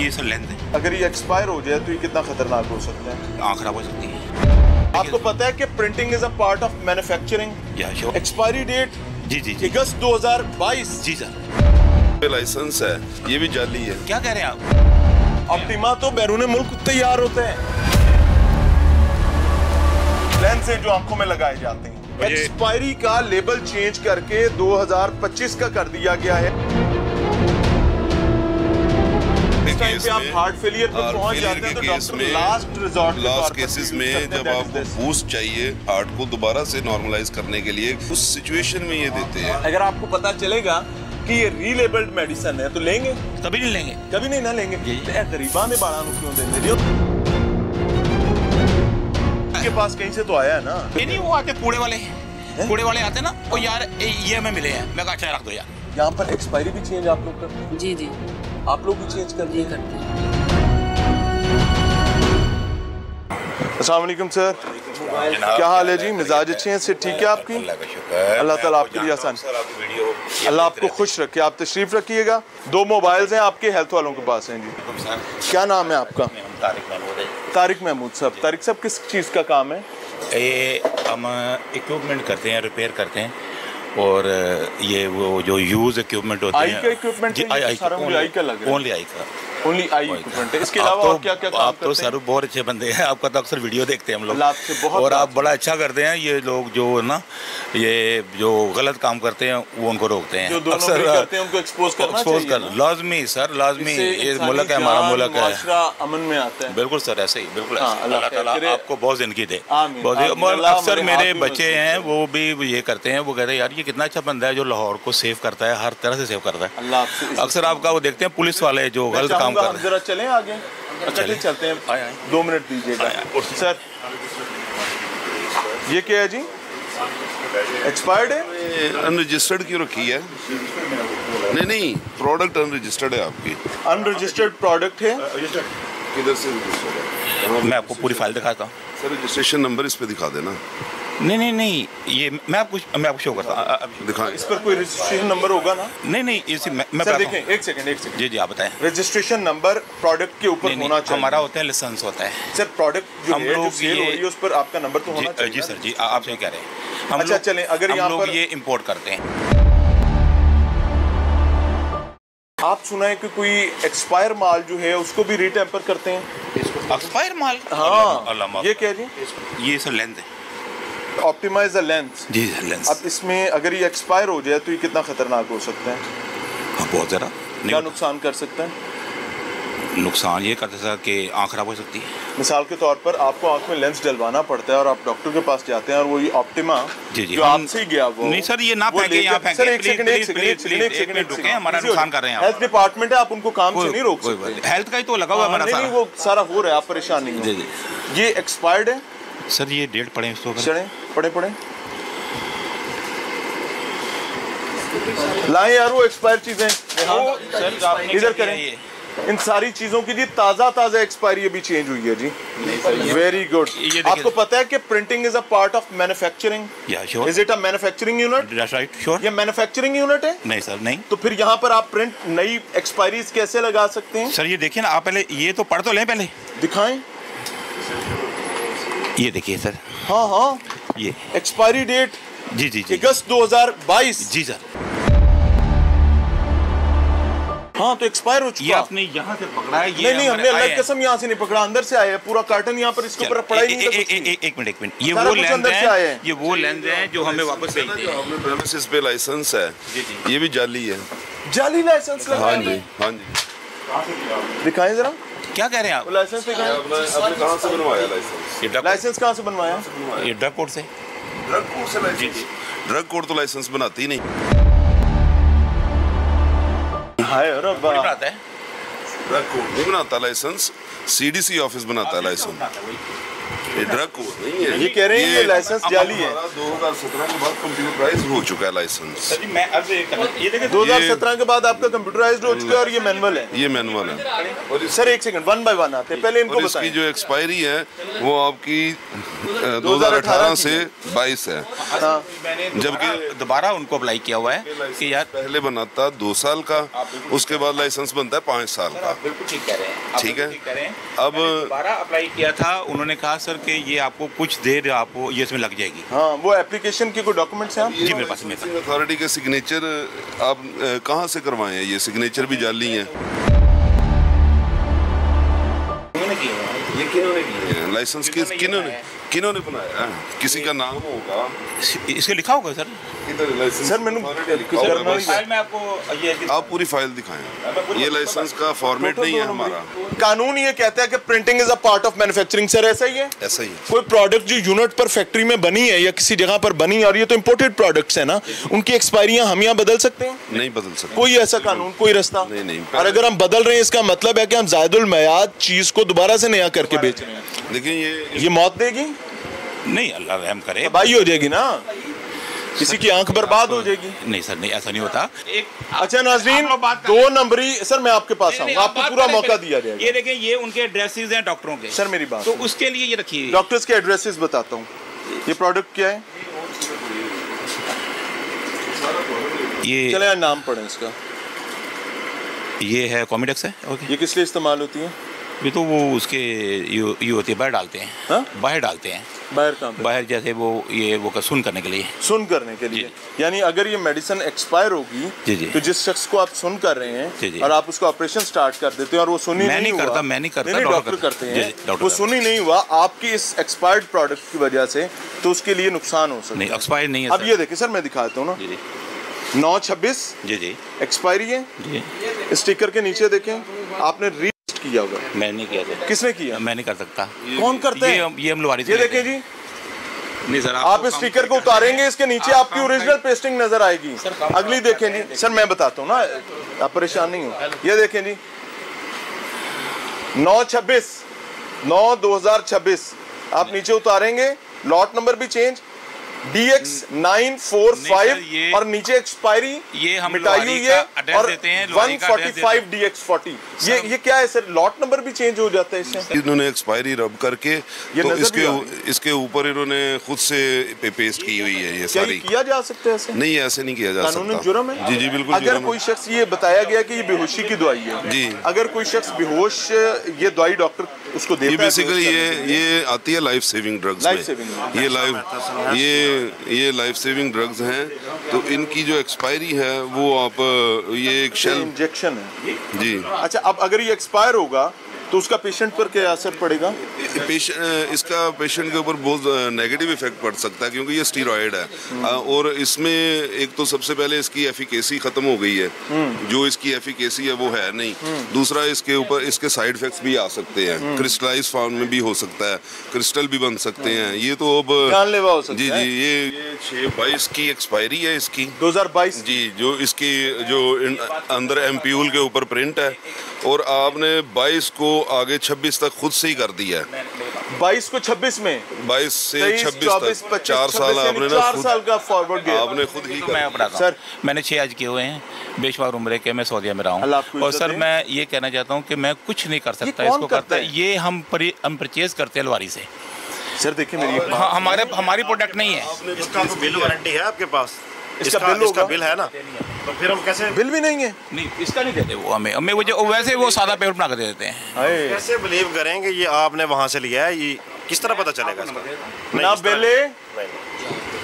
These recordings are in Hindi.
ये सर लेंथ है। अगर ये एक्सपायर हो जाए तो ये कितना खतरनाक हो सकता है? आँख खराब हो सकती है। आपको पता है कि printing is a part of manufacturing. या श्योर। एक्सपायरी डेट जी जी जी अगस्त 2022। जी सर। लाइसेंस है, ये भी जाली है। क्या कह रहे हैं आप? ऑप्टिमा तो बैरून मुल्क तैयार होते हैं, लेंस से जो आंखों में लगाए जाते हैं। एक्सपायरी का लेबल चेंज करके 2025 का कर दिया गया है। इस टाइम पे आप हार्ट फेलियर पर पहुंच जाते हैं तो doctor last resort last cases में जब आपको बूस्ट चाहिए हार्ट को दोबारा से नॉर्मलाइज करने के लिए, उस सिचुएशन में ये देते हैं। अगर आपको पता चलेगा कि ये रीलेबल्ड मेडिसिन है तो लेंगे? कभी नहीं लेंगे, कभी नहीं ना लेंगे। गरीबा ने बाड़ा क्यों देंगे? के पास कहीं से तो आया है ना। ये नहीं वो आते कूड़े वाले आते हैं ना, वो यार ये हमें मिले हैं, मैं कहा अच्छा रख दो यार। यहाँ पर एक्सपायरी भी चेंज आप लोग करते हैं? जी जी आप लोग भी चेंज करते हैं? अस्सलाम वालेकुम सर, क्या हाल है जी? मिजाज अच्छे हैं, से ठीक है आपकी? अल्लाह ताला आपके लिए आसान, अल्लाह आपको खुश रखे। आप तशरीफ रखिएगा। 2 मोबाइल्स हैं आपके हेल्थ वालों के पास हैं जी। क्या नाम है आपका? तारिक महमूद साहब। तारिक साहब किस चीज़ का काम है? ये हम इक्विपमेंट करते हैं, रिपेयर करते हैं, और ये वो जो यूज इक्विपमेंट होते हैं। आई का इक्विपमेंट है? आई का लग रहा है। ओनली आई का, ओनली आई इक्विपमेंट है। इसके अलावा और क्या क्या काम आप करते तो हैं? सर बहुत अच्छे बंदे हैं, आपका तो अक्सर वीडियो देखते हैं हम लोग, आपसे बहुत और आप बड़ा अच्छा करते हैं। ये लोग जो है ना, ये जो गलत काम करते हैं वो उनको रोकते हैं। जो दोनों भी करते हैं उनको एक्सपोज करना चाहिए ना? लाजमी सर, लाजमी। ये मुल्क है, हमारा मुल्क है, अमन में आता है। बिल्कुल सर, ऐसे ही बिल्कुल। अल्लाह ताला आपको बहुत जिंदगी दे। आमीन। अक्सर मेरे बच्चे हैं वो भी ये करते हैं, वो कहते हैं यार ये कितना अच्छा बंदा है जो लाहौर को सेव करता है, हर तरह से सेव करता है। अक्सर आपका वो देखते हैं पुलिस वाले जो गलत काम कर रहे हैं। जरा चलें आगे, चले चलते हैं। 2 मिनट दीजिएगा सर। ये क्या है जी? एक्सपायर्ड है? अनरजिस्टर्ड क्यों रखी है? नहीं, प्रोडक्ट अनरजिस्टर्ड है आपकी। अनरजिस्टर्ड प्रोडक्ट है? किधर से रजिस्टर्ड है? मैं आपको पूरी फाइल दिखाता हूँ सर। रजिस्ट्रेशन नंबर इस पे दिखा देना। नहीं, ये मैं आपको शो करता हूँ। दिखाएं। इस पर कोई रजिस्ट्रेशन नंबर होगा ना? नहीं, इसी मैं सर देखें, एक सेकंड। जी आप बताएं। रजिस्ट्रेशन नंबर प्रोडक्ट के ऊपर होना चाहिए। हमारा होता है लाइसेंस होता है सर। प्रोडक्ट जो है, जो सेल हो रही है, उस पर आपका नंबर तो होना चाहिए। जी सर, जी आप सही कह रहे हैं। हम अच्छा चलें, अगर यहाँ पर ये इंपोर्ट करते हैं। आप सुना है कि कोई एक्सपायर माल जो है उसको भी रीटेम्पर करते हैं? एक्सपायर माल? हाँ। ये क्या जी? ये सर लेंथ है। Optimize the lens. जी सर, लेंस। अब इसमें अगर ये एक्सपायर हो जाए तो ये कितना खतरनाक हो सकता है? हाँ, बहुत ज़्यादा। क्या नुकसान कर सकता है? नुकसान ये करता है कि आँख खराब हो सकती है। मिसाल के तौर पर आपको आंख में लेंस डलवाना पड़ता है और आप डॉक्टर के पास जाते हैं और वो ये ऑप्टिमा जो आपसे ही गया वो नहीं सर, ये ना फेंके, यहाँ फेंके। एक सेकंड हमारा नुकसान कर रहे हैं। हेल्थ डिपार्टमेंट है, आप उनको काम से नहीं रोक सकते। हेल्थ का ही तो लगा हुआ है हमारा। नहीं, वो सारा हो रहा है, आप परेशान नहीं हो। ये एक्सपायर्ड है सर, ये डेट पढ़े इसको। पढ़े लाएं यार वो एक्सपायर चीजें। इधर करें। इन सारी चीजों की जी ताजा एक्सपायरी अभी चेंज हुई है जी। Very good. आपको पता है कि printing is a part of manufacturing? Is it a manufacturing unit? Right, sure. ये मैन्युफैक्चरिंग यूनिट है? नहीं सर, नहीं। तो फिर यहाँ पर आप प्रिंट नई एक्सपायरीज कैसे लगा सकते हैं? सर ये देखिए ना, आप पहले ये तो पढ़ तो लें, पहले दिखाएं। ये देखिए सर। हाँ, ये एक्सपायरी डेट जी अगस्त 2022। जी सर। हाँ, तो एक्सपायर हो चुका। ये आपने यहाँ से पकड़ा है? ये नहीं, हमने अल्लाह की कसम यहाँ से नहीं पकड़ा, अंदर से आया है पूरा कार्टन। यहाँ पर इसके ऊपर पड़ा ही नहीं। एक मिनट, ये वो लेंस है जो हमें वापस भेजते हैं। हमने प्रेमिसेस पे लाइसेंस है। ये भी जाली है। जाली लाइसेंस लगा? हाँ जी। दिखाएं जरा। क्या कह रहे हैं आप? लाइसेंस दिखाएं। आपने कहाँ से बनवाया लाइसेंस? लाइसेंस कहाँ से बनवाया? ये ड्रग कोर्ट से। लाइसेंस? ड्रग कोर्ट तो लाइसेंस बनाती नहीं। बनाता है ड्रग कोर्ट नहीं बनाता लाइसेंस, CDC ऑफिस बनाता है लाइसेंस। ये ड्रग नहीं है। ये कह रहे हैं ये लाइसेंस जाली है। 2017 के बाद कंप्यूटराइज हो चुका है लाइसेंस। मैं अब ये देखिए 2017 के बाद आपका कंप्यूटराइज्ड हो चुका है और ये मैनुअल है। ये मैनुअल है। सर एक सेकंड, 1 बाय 1 आते हैं, पहले इनको इसकी बताएं। जो एक्सपायरी है वो आपकी 2018 से 22 है, जबकि दोबारा उनको अप्लाई किया हुआ है कि यार पहले बनाता 2 साल का, उसके बाद लाइसेंस बनता है 5 साल का। बिल्कुल ठीक कह रहे हैं, ठीक है। कह रहे हैं। अब दोबारा अप्लाई किया था, उन्होंने कहा सर कि ये आपको कुछ देर आपको ये इसमें लग जाएगी। हाँ, वो एप्लीकेशन के कोई डॉक्यूमेंट्स हैं आप? जी मेरे पास में था। अथॉरिटी के सिग्नेचर आप कहाँ से करवाए हैं? ये सिग्नेचर भी जाली हैं। ये किन्होंने किया? लाइसेंस किन्होंने बनाया? किसी का नाम होगा, इसके लिखा होगा सर। सर मैंने फाइल में आपको ये आप पूरी फाइल दिखाएं। ये लाइसेंस का फॉर्मेट नहीं है हमारा। कानून ये कहता है कि printing is a part of manufacturing. Sir ऐसा ही है? ऐसा ही है। कोई प्रोडक्ट जो यूनिट पर फैक्ट्री में बनी है या किसी जगह पर बनी है, और ये तो इम्पोर्टेड प्रोडक्ट्स है ना, उनकी एक्सपायरियां हम यहाँ बदल सकते हैं? नहीं बदल सकते। कोई ऐसा कानून, कोई रास्ता नहीं। और अगर हम बदल रहे हैं इसका मतलब है कि हम जायदुल मयाद चीज को दोबारा से नया करके बेच रहे हैं। लेकिन ये मौत देगी? नहीं, अल्लाह रहम करे, तबाही हो जाएगी ना, किसी की आंख बर्बाद हो जाएगी। नहीं सर, नहीं ऐसा नहीं होता। अच्छा नाज़रीन, 2 नंबरी सर मैं आपके पास आऊंगा, आपको पूरा मौका दिया जाएगा। ये देखें, ये उनके एड्रेसेस हैं डॉक्टरों के। सर मेरी बात, तो उसके लिए ये रखिए, डॉक्टर्स के एड्रेसेस बताता हूँ। ये प्रोडक्ट क्या है? ये चले यार नाम पढ़ें इसका। ये है कॉमिडेक्स है। ओके। ये किस लिए इस्तेमाल होती है? ये तो वो उसके ये होती है, बाहर डालते हैं। हाँ? बाहर डालते हैं। बाहर कहाँ पे? बाहर जैसे वो सुन करने के लिए। सुन करने के लिए, यानी अगर ये मेडिसिन एक्सपायर होगी जी। तो जिस शख्स को आप सुन कर रहे हैं और आप उसको ऑपरेशन स्टार्ट कर देते हैं और वो सुनी नहीं हुआ, मैं नहीं करता, डॉक्टर करते हैं, वो सुनी नहीं हुआ आपकी इस एक्सपायर्ड प्रोडक्ट की वजह से, तो उसके लिए नुकसान हो सकता है। नहीं, एक्सपायर नहीं है। अब ये देखिए सर, मैं दिखाता हूँ ना, 9/26 जी एक्सपायरी है जी। स्टिकर के नीचे देखें, आपने रीस्ट किया होगा। मैं नहीं किया था। किसने किया? मैं नहीं कर सकता। कौन करते हैं? ये हम लवारी से ये देखें जी। नहीं सर, आप इस स्टिकर को उतारेंगे, इसके नीचे आपकी ओरिजिनल पेस्टिंग नजर आएगी। अगली देखें जी। सर मैं बताता हूँ ना, आप परेशान नहीं हो। ये देखें जी, 9/26 आप नीचे उतारेंगे, लॉट नंबर भी चेंज, DX945 और नीचे एक्सपायरी ये हम मिटाई हुई है और 145 DX40। ये क्या है सर? लॉट नंबर भी चेंज हो जाता है इससे? इन्होंने एक्सपायरी रब करके तो इसके ऊपर इन्होंने खुद से पेस्ट की हुई है। ये सारी किया जा सकता है ऐसे? नहीं, ऐसे नहीं किया जा सकता। कानूनी जुर्म है। जी बिल्कुल। अगर कोई शख्स, ये बताया गया कि ये बेहोशी की दवाई है जी, अगर कोई शख्स बेहोश, ये दवाई डॉक्टर उसको देता है, बेसिकली ये आती है लाइफ सेविंग ड्रग्स में। ये लाइफ सेविंग ड्रग्स हैं, तो इनकी जो एक्सपायरी है वो आप ये एक शेल इंजेक्शन है जी। अच्छा, अब अगर ये एक्सपायर होगा तो उसका पेशेंट पर क्या असर पड़ेगा? इसका पेशेंट के ऊपर बहुत नेगेटिव इफेक्ट पड़ सकता है, क्योंकि ये स्टीरॉयड है और इसमें एक तो सबसे पहले इसकी एफिकेसी खत्म हो गई है, जो इसकी एफिकेसी है वो है नहीं। दूसरा, इसके ऊपर इसके साइड इफेक्ट्स भी आ सकते हैं, क्रिस्टलाइज फॉर्म में भी हो सकता है, क्रिस्टल भी बन सकते हैं। ये तो अब जानलेवा हो सकता जी है। ये 6/22 की एक्सपायरी है इसकी, 2022 जी। जो इसकी जो अंदर एम्प्यूल के ऊपर प्रिंट है, और आपने 22 को आगे 26 तक खुद से ही कर दिया है। 22 को 26 में, 22 से 26 तक 4 साल आपने ना 4 साल का फॉरवर्ड गया आपने खुद ही मैं बताता हूं। सर मैंने 6 आज किए हुए हैं, बेशुमार उम्र के, मैं सऊदीया में रहा हूँ। और सर मैं ये कहना चाहता हूँ कि मैं कुछ नहीं कर सकता, इसको करता है ये हम परचेज करते हैं लवारी से। सर देखिए मेरी, हमारी प्रोडक्ट नहीं है। इसका बिल वारंटी है आपके पास? इसका बिल है ना, तो फिर हम कैसे? बिल भी नहीं है? नहीं, इसका नहीं देते वो हमें वो वैसे वो सादा पेपर बना कर दे देते हैं। कैसे बिलीव करेंगे ये आपने वहाँ से लिया है? ये किस तरह पता चलेगा इसका? ना बिल है,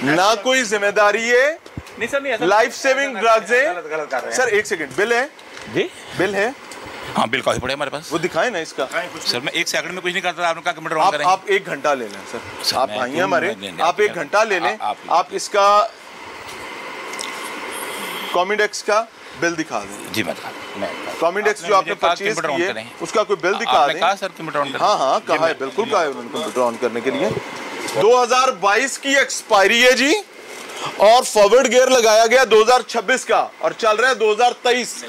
ना कोई जिम्मेदारी है। नहीं सर, नहीं ऐसा लाइफ सेविंग ड्रग्स है। गलत कर रहे हैं सर एक सेकंड, बिल है जी? बिल है? हाँ, बिल काफी पड़े हमारे पास। वो दिखाएं ना इसका। सर मैं 1 सेकंड में कुछ नहीं करता, आपने कहा कंप्यूटर ऑन करें। आप 1 घंटा ले लें सर, आप भाई हैं हमारे, आप 1 घंटा ले लें। आप इसका कॉमिडेक्स का बिल दिखा दें। जी मैं कॉमिडेक्स जो आपने परचेज की है उसका कोई बिल दिखा दें। कहा सर कंप्यूटर ऑन करें। हाँ कहा है, बिल्कुल कहा है उन्होंने कंप्यूटर ऑन करने के लिए। 2022 की एक्सपायरी है जी, और फॉरवर्ड गियर लगाया गया 2026 का, और चल रहा है 2023।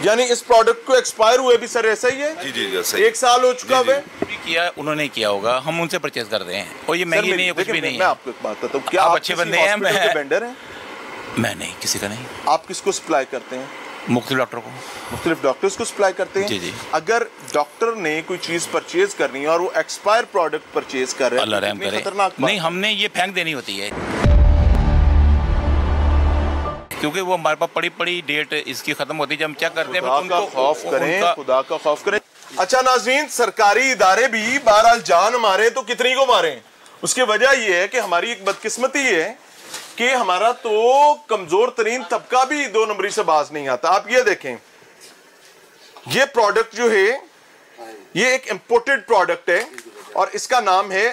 यानी इस प्रोडक्ट को एक्सपायर हुए भी सर ऐसा ही है? जी जी सही। 1 साल हो चुका है। किया उन्होंने किया होगा, हम उनसे परचेज करते हैं और ये महंगी नहीं है, कुछ भी नहीं मैं है। आपको एक बात बताता हूँ, क्या आप अच्छे बंदे हैं, वेंडर हैं? मैं नहीं, किसी का नहीं। आप किसको सप्लाई करते हैं? मुख्तलिफ डॉक्टर को, मुख्तलिफ डॉक्टर्स को सप्लाई करते हैं। जी जी। अगर डॉक्टर ने कोई चीज परचेज करनी है और वो एक्सपायर प्रोडक्ट परचेज कर रहे हैं, अल्लाह रहम करे। खतरनाक नहीं, हमने ये फेंक देनी होती है क्योंकि वो हमारे पास पड़ी डेट इसकी खत्म होती है, जब हम चेक करते हैं। खुदा का खौफ करें, खुदा का खौफ करें। अच्छा नाज़रीन, सरकारी इदारे भी बहरहाल जान मारे तो कितनी को मारे, उसकी वजह यह है कि हमारी एक बदकिस्मती है कि हमारा तो कमजोर तरीन तबका भी 2 नंबरी से बाज नहीं आता। आप ये देखें, ये प्रोडक्ट जो है ये एक इंपोर्टेड प्रोडक्ट है और इसका नाम है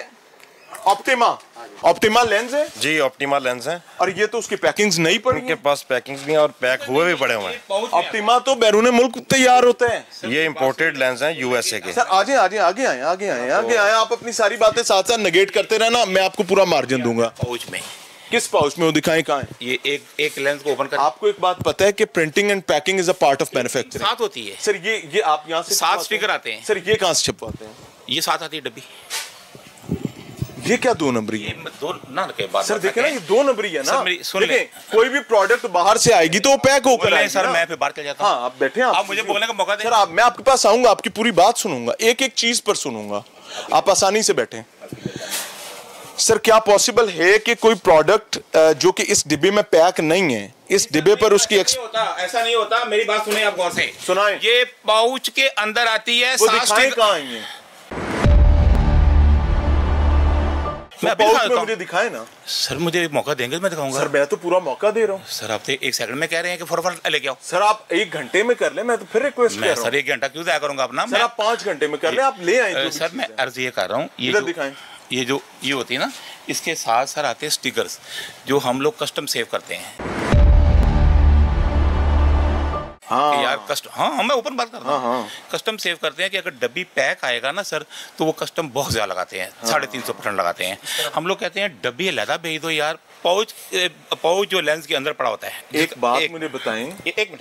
ऑप्टिमा लेंस है जी, ऑप्टिमा लेंस है। और ये तो उसकी पैकिंग्स नहीं पड़ी उनके पास पैकिंग नहीं और पैक हुए भी पड़े हुए हैं। ऑप्टिमा तो बैरून मुल्क तैयार होता है। ये इंपोर्टेड लेंस हैं यूएसए के। सर आगे आए, आप अपनी सारी बातें साथ साथ नेगेट करते रहना, मैं आपको पूरा मार्जिन दूंगा। पाउच में, किस पाउच में? वो दिखाएं कहाँ है? ये एक लेंस को ओपन कर, आपको एक बात पता है कि printing and packing is a part of manufacturing. साथ होती है सर ये आप यहाँ से 7 स्टिकर आते हैं। सर ये कहाँ से छपवाते हैं? ये साथ आती है डब्बी। ये क्या 2 नंबरी है? दो ना के बाद सर देखे ना, ये 2 नंबरी है ना। सर मेरी सुन ले, देखें, कोई भी प्रोडक्ट बाहर से आएगी तो वो पैक होकर आएगी सर ना। मैं फिर बाहर चल जाता हूँ। हाँ, आप बैठे हैं, आप मुझे बोलने का मौका दें। सर मैं आपके पास आऊंगा, आपकी पूरी बात सुनूंगा, एक एक चीज पर सुनूंगा, आप आसानी से बैठे। सर क्या पॉसिबल है कि कोई प्रोडक्ट जो कि इस डिब्बे में पैक नहीं है, इस डिब्बे पर उसकी ऐसा नहीं होता, मेरी बात सुने आप गौर से। सुनाएं। ये पाउच के अंदर आती है, वो दिखाएं कहाँ आई है? मैं पाउच में मुझे दिखाए ना। सर मुझे मौका देंगे तो मैं दिखाऊंगा। सर मैं तो पूरा मौका दे रहा हूँ। सर आप तो 1 सेकंड में कह रहे हैं कि फटाफट लेके आओ। सर आप 1 घंटे में कर ले, मैं तो फिर रिक्वेस्ट कर मैं रहा सर 1 घंटा क्यों जाया करूंगा अपना? सर आप 5 घंटे में कर ले, आप ले आए। सर मैं अर्ज ये कर रहा हूँ, इधर दिखाएं। ये जो ये होती है ना, इसके साथ सर आते हैं स्टिकर्स जो हम लोग कस्टम सेव करते हैं। हाँ यार हाँ मैं ओपन बात कर रहा हूँ। कस्टम सेव करते हैं कि अगर डब्बी पैक आएगा ना सर, तो वो कस्टम बहुत ज्यादा लगाते हैं, 350% लगाते हैं। हम लोग कहते हैं डब्बी अलहदा भेज दो यार, पाउच जो लेंस के अंदर पड़ा होता है। एक बात मुझे बताएं। एक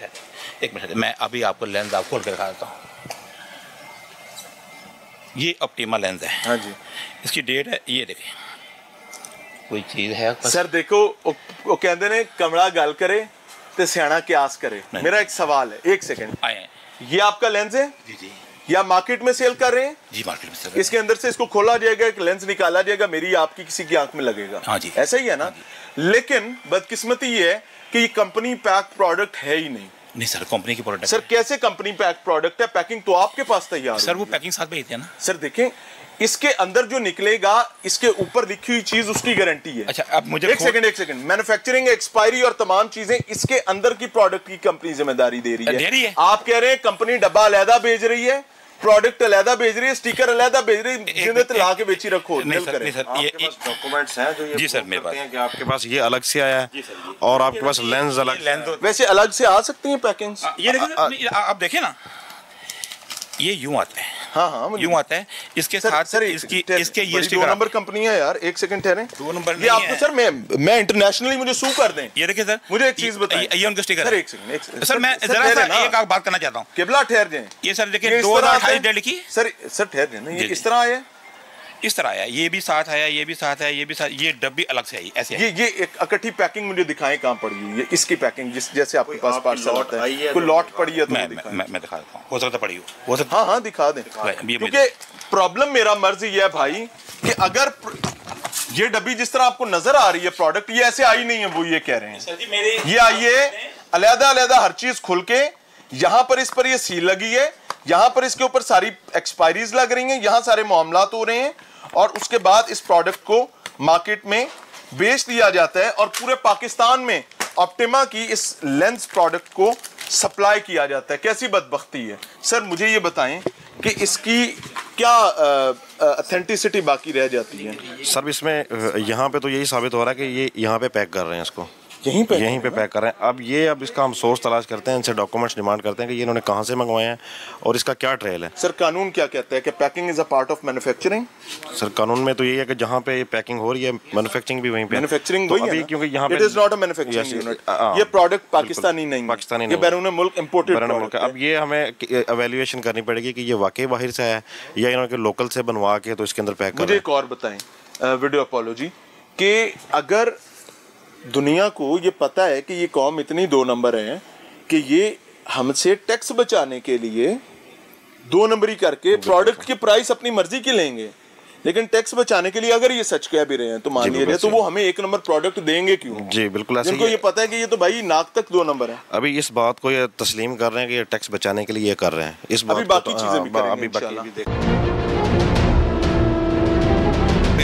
मिनट मैं अभी आपको लेंस आप खोल कर दिखा देता हूँ। ये ऑप्टिमा लेंस है। हाँ जी। इसकी डेट है, ये देखें, कोई चीज है सर देखो, वो कहते ने कमला गल करे ते सियाना क्यास करे। मेरा एक सवाल है, 1 सेकंड। आए, ये आपका लेंस है? जी जी। या मार्केट में सेल कर रहे हैं? जी मार्केट में सेल। इसके अंदर से इसको खोला जाएगा, एक लेंस निकाला जाएगा, मेरी आपकी किसी की आंख में लगेगा। हाँ जी। ऐसा ही है ना? लेकिन बदकिस्मती ये है कि ये कंपनी पैक प्रोडक्ट है ही नहीं। नहीं सर, कंपनी की प्रोडक्ट। सर कैसे कंपनी पैक प्रोडक्ट है? पैकिंग तो आपके पास तैयार सर, वो पैकिंग साथ भेजते हैं ना। सर देखें, इसके अंदर जो निकलेगा, इसके ऊपर लिखी हुई चीज उसकी गारंटी है। अच्छा अब मुझे एक सेकंड, मैन्युफैक्चरिंग, एक्सपायरी और तमाम चीजें इसके अंदर की प्रोडक्ट की कंपनी जिम्मेदारी दे रही है। आप कह रहे हैं कंपनी डब्बा अलहदा भेज रही है, प्रोडक्ट अलहदा भेज रही है, स्टिकर अलहदा भेज रही है, जिन्हें ला के बेची रखो। नहीं सर, ये डॉक्यूमेंट्स हैं जो ये जी सर मेरे पास हैं कि आपके पास ये अलग से आया है और आपके पास लेंस अलग। वैसे अलग से आ सकती हैं पैकिंग। ये देखिए, आप देखिए ना, ये यूं आता है। हाँ यूं आता है, इसके साथ सर इसके ये 2 नंबर कंपनी है यार। 1 सेकंड ठहरे। 2 नंबर ये आपको सर मैं इंटरनेशनली मुझे सू कर दें। ये देखिए सर, मुझे एक चीज बताइए। ये उनका स्टिकर सर है। 1 सेकंड सर मैं जरा सा एक बात करना चाहता हूँ। केबला ठहर जाए। ये सर देखिए 2028 डेट लिखी। सर ठहर जाए ना, ये किस तरह आया? इस तरह आया, ये भी साथ आया, ये भी साथ आया, ये भी साथ, ये डब्बी अलग से आई ऐसे। ये एक इकट्ठी पैकिंग मुझे दिखाएं कहाँ पड़ी हुई है इसकी पैकिंग, जैसे आपके पास पार्सल आता है, कोई लॉट पड़ी है तो मैं दिखा देता हूँ, हो सकता पड़ी हो सकता। हाँ दिखा दें, क्योंकि प्रॉब्लम मेरा मर्ज ये है भाई कि अगर ये डब्बी जिस तरह आपको नजर आ रही है प्रोडक्ट, ये ऐसे आई नहीं है, वो ये कह रहे हैं ये आई है अलहदा हर चीज खुल के, यहाँ पर इस पर ये सील लगी है, यहाँ पर इसके ऊपर सारी एक्सपायरीज लग रही हैं, यहाँ सारे मामलात हो रहे हैं, और उसके बाद इस प्रोडक्ट को मार्केट में बेच दिया जाता है और पूरे पाकिस्तान में ऑप्टिमा की इस लेंस प्रोडक्ट को सप्लाई किया जाता है। कैसी बदबख्ती है सर, मुझे ये बताएं कि इसकी क्या ऑथेंटिसिटी बाकी रह जाती है? सर इसमें यहाँ पे तो यही साबित हो रहा है कि ये यहाँ पे पैक कर रहे हैं इसको, यहीं पे पैक कर रहे हैं। अब इसका हम सोर्स तलाश करते हैं, इनसे डॉक्यूमेंट्स डिमांड करते हैं कि ये इन्होंने कहाँ से मंगवाए हैं और इसका क्या ट्रेल है। सर कानून क्या कहता है कि packing is a part of manufacturing? Sir कानून में तो यही है कि जहाँ पे पैकिंग हो रही है मैन्युफैक्चरिंग भी वहीं पे। मैन्युफैक्चरिंग वही है क्योंकि यहाँ पे it is not a manufacturing unit, ये प्रोडक्ट पाकिस्तानी नहीं, पाकिस्तानी ये बैरून मुल्क इंपोर्टेड प्रोडक्ट है। अब ये हमें एवेल्युएशन करनी पड़ेगी कि ये वाकई बाहर से है या इन्होंने लोकल से बनवा के तो इसके अंदर पैक कर। मुझे एक और बताएं वीडियो अपॉलॉजी कि अगर दुनिया को ये पता है कि ये कौम इतनी 2 नंबर है कि ये हमसे टैक्स बचाने के लिए 2 नंबरी करके प्रोडक्ट की प्राइस अपनी मर्जी की लेंगे, लेकिन टैक्स बचाने के लिए अगर ये सच कह भी रहे हैं तो मान लीजिए तो वो हमें 1 नंबर प्रोडक्ट देंगे क्यों? जी बिल्कुल ऐसे। जिनको ये पता है कि ये तो भाई नाक तक 2 नंबर है। अभी इस बात को ये तस्लीम कर रहे हैं कि ये टैक्स बचाने के लिए ये कर रहे हैं। इस बात अभी बाकी चीजें भी करेंगे इंशाल्लाह।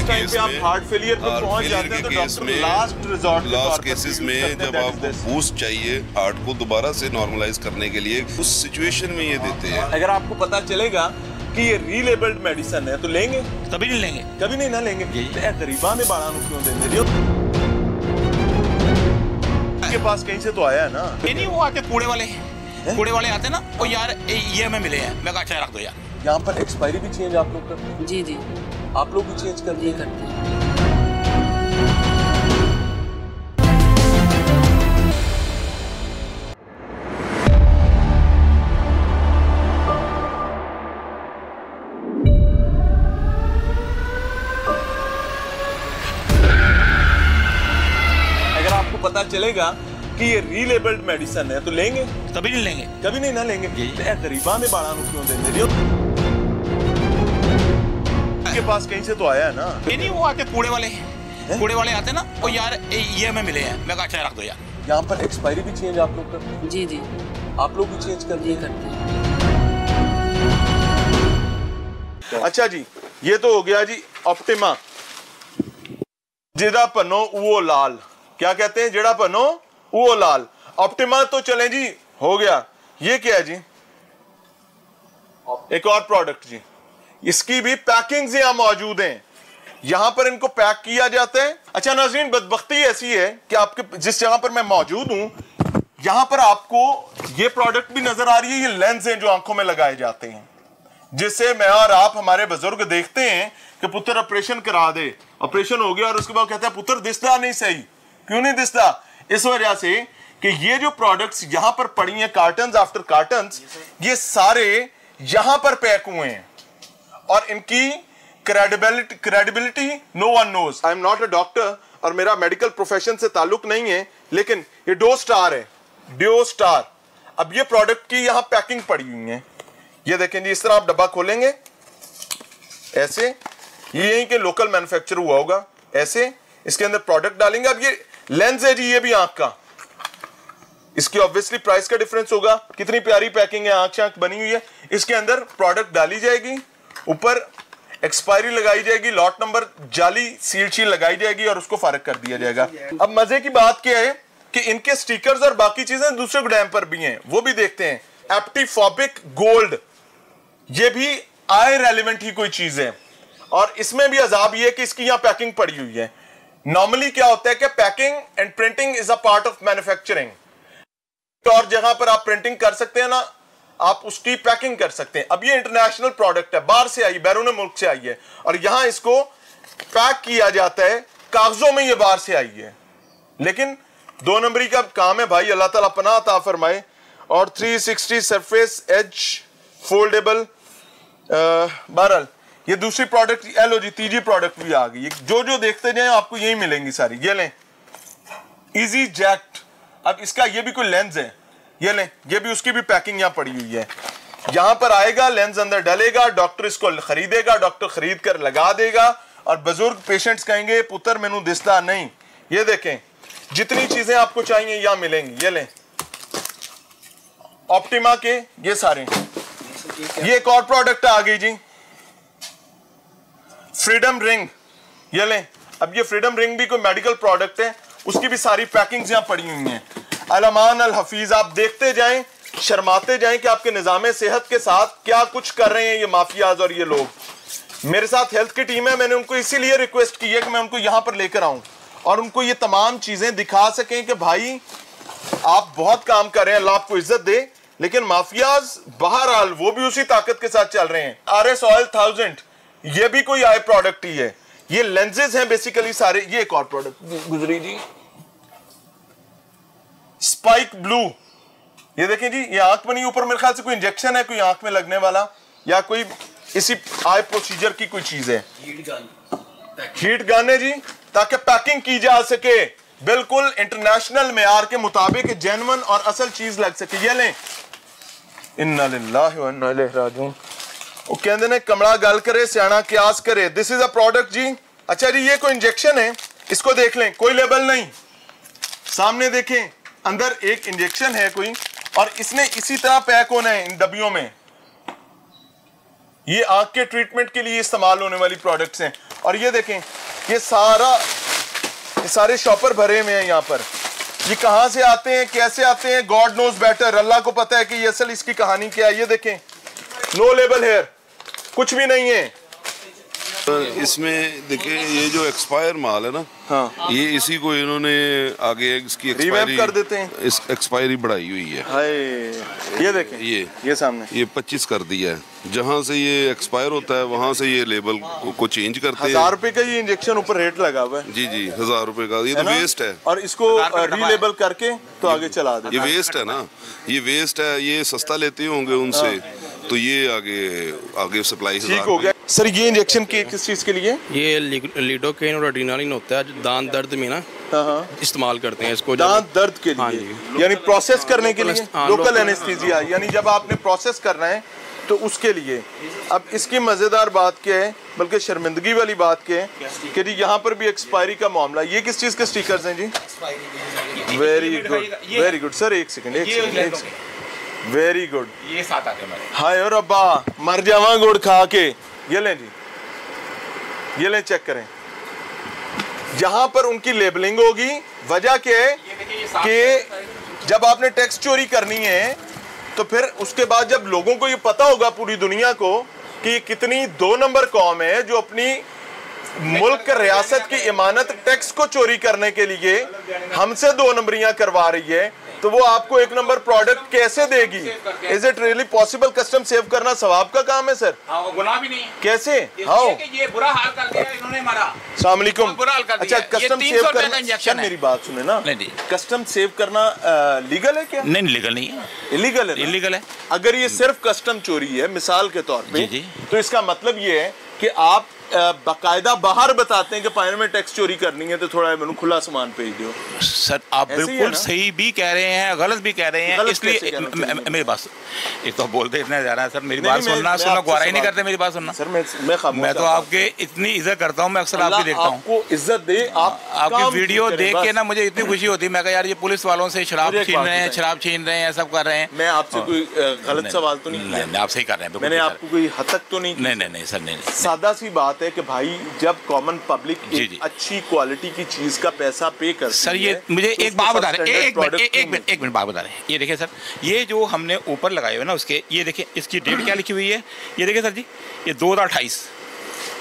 टाइम पे आप हार्ट फेलियर पर पहुंच जाते हैं तो doctor last resort last cases में जब आपको बूस्ट चाहिए हार्ट को दोबारा से नॉर्मलाइज करने के लिए उस सिचुएशन में ये देते हैं। अगर आपको पता चलेगा कि ये रीलेबल्ड मेडिसिन है तो लेंगे? कभी नहीं लेंगे, कभी नहीं ना लेंगे। गरीबा ने बाड़ा क्यों देंगे? के पास कहीं से तो आया है ना। नहीं वो आते कूड़े वाले आते ना, वो यार ये हमें मिले हैं, मैं अच्छा रख दो यार। यहाँ पर एक्सपायरी भी चेंज आप लोग करते हैं? जी जी आप लोग भी चेंज करते हैं? अगर आपको पता चलेगा कि ये रीलेबल्ड मेडिसिन है तो लेंगे? कभी नहीं लेंगे, कभी नहीं ना लेंगे। गरीबा ने बाड़ा क्यों देंगे? के पास कहीं से तो आया है ना। नहीं वो आते कूड़े वाले आते ना, वो यार ये हमें मिले हैं, मैं अच्छा रख दो यार। यहाँ पर एक्सपायरी भी चेंज आप लोग करते हैं? जी जी आप लोग भी चेंज करते हैं? अच्छा जी, ये तो हो गया जी ऑप्टिमा। जेड़ा पनो वो लाल, क्या कहते हैं? जेड़ा पनो वो लाल। ऑप्टिमा तो चले जी, हो गया। ये क्या है जी? एक और प्रोडक्ट जी, इसकी भी पैकिंग यहाँ मौजूद हैं, यहां पर इनको पैक किया जाता है। अच्छा नाज़रीन, बदबख्ती ऐसी है कि आपके जिस जगह पर मैं मौजूद हूं यहां पर आपको ये प्रोडक्ट भी नजर आ रही है। ये लेंस हैं जो आंखों में लगाए जाते हैं, जिससे मैं और आप हमारे बुजुर्ग देखते हैं कि पुत्र ऑपरेशन करा दे, ऑपरेशन हो गया और उसके बाद कहता है पुत्र दिसदा नहीं सही। क्यों नहीं दिसदा? इस वजह से कि ये जो प्रोडक्ट्स यहां पर पड़ी हैं, कार्टन्स आफ्टर कार्टन्स, ये सारे यहां पर पैक हुए हैं और इनकी credibility no one knows. I am not a doctor और मेरा मेडिकल प्रोफेशन से ताल्लुक नहीं है, लेकिन ये डो स्टार है, डो स्टार। अब ये प्रोडक्ट की यहां पैकिंग पड़ी हुई है, ये देखें जी। इस तरह आप डब्बा खोलेंगे ऐसे, ये यहीं के लोकल मैन्युफैक्चर हुआ होगा, ऐसे इसके अंदर प्रोडक्ट डालेंगे। अब ये लेंस है जी, ये भी आंख का, इसकी ऑब्वियसली प्राइस का डिफरेंस होगा। कितनी प्यारी पैकिंग है, आंख शांख बनी हुई है। इसके अंदर प्रोडक्ट डाली जाएगी, ऊपर एक्सपायरी लगाई जाएगी, लॉट नंबर जाली सील शील लगाई जाएगी और उसको फारिग कर दिया जाएगा। अब मजे की बात क्या है कि इनके स्टिकर्स और बाकी चीजें दूसरे गोदाम पर भी हैं, वो भी देखते हैं। एप्टीफॉबिक गोल्ड, ये भी आई रेलिवेंट ही कोई चीज है और इसमें भी अजाब ये है कि इसकी यहां पैकिंग पड़ी हुई है। नॉर्मली क्या होता है कि packing and printing is a part of manufacturing. और जहां पर आप प्रिंटिंग कर सकते हैं ना, आप उसकी पैकिंग कर सकते हैं। अब ये इंटरनेशनल प्रोडक्ट है, बाहर से आई, बैरून मुल्क से आई है और यहां इसको पैक किया जाता है, कागजों में ये बाहर से आई है। लेकिन 2 नंबरी का काम है भाई, अल्लाह ताला पनाह अता फरमाए। और 360 सरफेस एज फोल्डेबल। बहरहाल ये दूसरी प्रोडक्ट, लो जी तीसरी प्रोडक्ट भी आ गई। जो जो देखते जाए आपको यही मिलेंगी सारी। ये लें इजी जैक्ट। अब इसका ये भी कोई लेंस है, ये लें, ये भी उसकी भी पैकिंग यहाँ पड़ी हुई है। यहां पर आएगा, लेंस अंदर डलेगा, डॉक्टर इसको खरीदेगा, डॉक्टर खरीद कर लगा देगा और बुजुर्ग पेशेंट्स कहेंगे पुत्र मैनू दिसदा नहीं। ये देखें, जितनी चीजें आपको चाहिए यहां मिलेंगी। ये लें ऑप्टिमा के ये सारे। ये एक और प्रोडक्ट आ गई जी, फ्रीडम रिंग। ये लें, अब ये फ्रीडम रिंग भी कोई मेडिकल प्रोडक्ट है, उसकी भी सारी पैकिंग यहां पड़ी हुई हैं। अलमान अल हफीज, आप देखते जाएं, शर्माते जाएं कि आपके निजाम सेहत के साथ क्या कुछ कर रहे हैं ये माफियाज और ये लोग। मेरे साथ हेल्थ की टीम है, मैंने उनको इसीलिए रिक्वेस्ट की है कि मैं उनको यहां पर लेकर आऊं और उनको ये तमाम चीजें दिखा सकें कि भाई आप बहुत काम कर रहे हैं, अल्लाह आपको इज्जत दे। लेकिन माफियाज बहरहाल वो भी उसी ताकत के साथ चल रहे हैं। RS Oil 1000 ये भी कोई आई प्रोडक्ट ही है, ये लेंसेज हैं बेसिकली सारे। ये एक और प्रोडक्ट गुजरी जी, स्पाइक ब्लू, ये देखें जी, ये आंख में नहीं, ऊपर मेरे ख्याल से कोई इंजेक्शन है, कोई आंख में लगने वाला या कोई इसी आई प्रोसीजर की कोई चीज है। हीट गन है जी, ताकि पैकिंग की जा सके बिल्कुल इंटरनेशनल मेयार के मुताबिक, जेन्युइन और असल चीज लग सके। ये लें, इन्ना लिल्लाहि व इन्ना इलैहि राजिऊन। वो कहते ने कमला गल करे सियाना क्यास करे। दिस इज अ प्रोडक्ट जी। अच्छा जी, ये कोई इंजेक्शन है, इसको देख लें, कोई लेबल नहीं, सामने देखें, अंदर एक इंजेक्शन है कोई, और इसने इसी तरह पैक होना है इन डब्बियों में। ये आंख के ट्रीटमेंट के लिए इस्तेमाल होने वाली प्रोडक्ट्स हैं। और ये देखें, ये सारे शॉपर भरे हुए हैं यहाँ पर। ये कहां से आते हैं, कैसे आते हैं, गॉड नोज बेटर, अल्लाह को पता है कि ये असल इसकी कहानी क्या है। ये देखें, नो लेबल हेयर, कुछ भी नहीं है इसमें। देखिए ये जो एक्सपायर माल है ना, हाँ, ये इसी को इन्होंने आगे इसकी रिवैम्प कर देते हैं, इस एक्सपायरी बढ़ाई हुई है। हाय, ये देखें, ये सामने ये 25 कर दिया है। जहाँ से ये एक्सपायर होता है वहाँ से ये लेबल को चेंज करते हैं। 1000 रुपए का ये इंजेक्शन ऊपर रेट लगा हुआ है। जी जी, 1000 रुपए का। ये तो वेस्ट है, और इसको रीलेबल करके तो आगे चला दे। ये वेस्ट है ना, ये वेस्ट है। ये सस्ता लेते होंगे उनसे, तो ये आगे सप्लाई ठीक हो गया। सर ये इंजेक्शन किस चीज के लिए? ये लिडोकेन और एड्रेनालिन होता है, दांत दर्द में ना इस्तेमाल करते हैं इसको। दांत दर्द के लिए? हाँ जी। यानी प्रोसेस करने के लिए, हाँ, लोकल एनेस्थीसिया, यानी जब आपने प्रोसेस करना है तो उसके लिए। अब इसकी मजेदार बात क्या है, बल्कि शर्मिंदगी वाली बात क्या है कि जी यहाँ पर भी एक्सपायरी का मामला। ये किस चीज के स्टिकर्स हैं जी? Very good, very good sir, एक सेकंड, वेरी गुड। ये साथ आते हैं। हाय और अब्बा मर जावा गुड़ खा के। ये लें जी, ये लें, चेक करें, जहां पर उनकी लेबलिंग होगी। वजह क्या है कि जब आपने टैक्स चोरी करनी है तो फिर उसके बाद जब लोगों को ये पता होगा, पूरी दुनिया को, कि कितनी 2 नंबर कौम है जो अपनी मुल्क रियासत की इमानत टैक्स को चोरी करने के लिए हमसे 2 नंबरियां करवा रही है, तो वो आपको 1 नंबर प्रोडक्ट कैसे देगी? Is it really possible? Custom save करना सवाब का काम है सर। हाँ, वो गुनाह भी नहीं है। कैसे? हाउ? ये बुरा हाल कर दिया इन्होंने हमारा। अस्सलाम वालेकुम। बुरा हाल कर दिया। अच्छा, कस्टम सेव करना, सर मेरी बात सुने ना, कस्टम सेव करना लीगल है क्या? नहीं, लीगल नहीं है, इलीगल है। इलीगल है। अगर ये सिर्फ कस्टम चोरी है मिसाल के तौर पे, तो इसका मतलब ये है कि आप बाकायदा बाहर बताते हैं कि पानी में टैक्स चोरी करनी है तो थोड़ा मैंने खुला सामान भेज दो। सर आप बिल्कुल सही भी कह रहे हैं, गलत भी कह रहे हैं, इसलिए मेरी बात, एक तो बोलते इतना ज्यादा सर, मेरी बात सुनना गवारा ही नहीं करते मेरी बात सुनना। सर मैं तो आपके इतनी इज्जत करता हूँ, मैं अक्सर आपकी देखता हूँ, आपको इज्जत दे। आपकी वीडियो देख के ना मुझे इतनी खुशी होती है। मैं कहा यार ये पुलिस वालों से शराब छीन रहे हैं, शराब छीन रहे हैं, सब कर रहे हैं। मैं आपसे कोई गलत सवाल तो नहीं, आप सही कर रहे हैं, मैंने आपको कोई हद तक तो नहीं। नहीं सर, नहीं। सादा सी बात है कि भाई जब कॉमन पब्लिक एक अच्छी क्वालिटी की चीज का पैसा पे करती है। सर ये मुझे एक बात बता रहे हैं, एक मिनट बात बता रहे हैं। ये देखिए सर, ये जो हमने ऊपर लगाए हुए ना उसके, ये देखिए इसकी डेट क्या लिखी हुई है। ये देखिए सर जी, ये 2028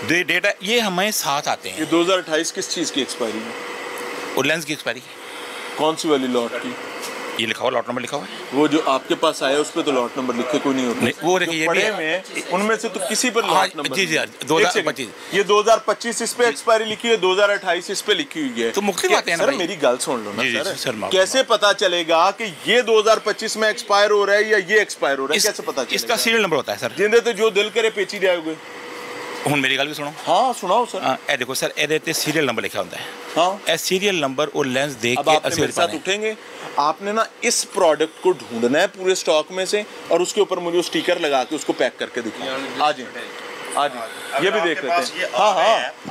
डेट है, ये हमें साथ आते हैं। ये 2028 किस चीज की एक्सपायरी है? और लेंस की एक्सपायरी। कौन सी वाली लॉट की? ये लिखा हुआ, लॉट नंबर लिखा हुआ है। वो जो आपके पास आया उस पे तो लॉट नंबर लिखे कोई नहीं होता। नहीं, वो देखिए ये पढ़े में उनमें से तो किसी पर लॉट नंबर। जी 2025। ये 2025 इस पे एक्सपायरी लिखी है, 2028 इस पे लिखी हुई है। तो मुख्तलिफ बातें हैं ना सर, भाई। मेरी गल सुन लो ना सर। कैसे पता चलेगा कि ये 2025 में एक्सपायर हो रहा है या ये एक्सपायर हो रहा है? कैसे पता चलेगा? इसका सीरियल नंबर होता है सर। जिंदे तो जो दिल करे पेची जाओगे। ਹੁਣ मेरी गल भी सुनो। हाँ सुनाओ सर। ए देखो सर, ए सीरियल नंबर लिखा होता है। हाँ, ए सीरियल नंबर और लेंस देख के आप मेरे साथ उठेंगे, आपने ना इस प्रोडक्ट को ढूंढना है पूरे स्टॉक में से, और उसके ऊपर मुझे स्टिकर लगा के उसको पैक करके दिखाना। आज ये भी देख लेते हैं। हाँ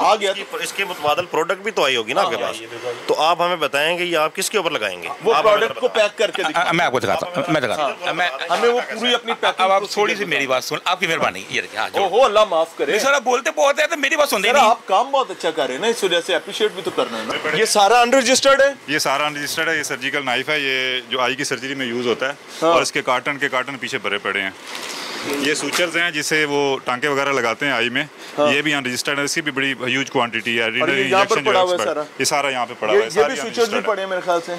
आ गया। इसके मुतबादल प्रोडक्ट भी तो आई होगी ना आपके पास, तो आप हमें बताएंगे ये आप किसके ऊपर लगाएंगे? वो प्रोडक्ट को पैक करके दिखाना। मैं आपको दिखाता हूँ, मैं दिखाता हूँ। हमें वो पूरी अपनी पैकिंग। अब आप थोड़ी सी मेरी बात सुन, आपकी मेहरबानी। ये देखिए, ओहो अल्लाह माफ करे सर, आप बोलते बहुत है तो मेरी बात सुनते नहीं। आप काम बहुत अच्छा कर रहे हैं ना, इस वजह से अप्रिशिएट भी तो करना है ना। ये सारा अनरजिस्टर्ड है? ये सारा अनरजिस्टर्ड है। ये सर्जिकल नाइफ है, ये जो आई की सर्जरी में यूज होता है, और इसके कार्टन पीछे भरे पड़े हैं। ये सूचर्स हैं जिसे वो टांके वगैरह लगाते हैं आई में। ये भी अनरजिस्टर्ड है, इसकी भी बड़ी ह्यूज क्वांटिटी है। इंजेक्शन जो है ये सारा यहाँ पे पड़ा हुआ है। ये भी सूचर्स भी पड़े हैं मेरे ख्याल से,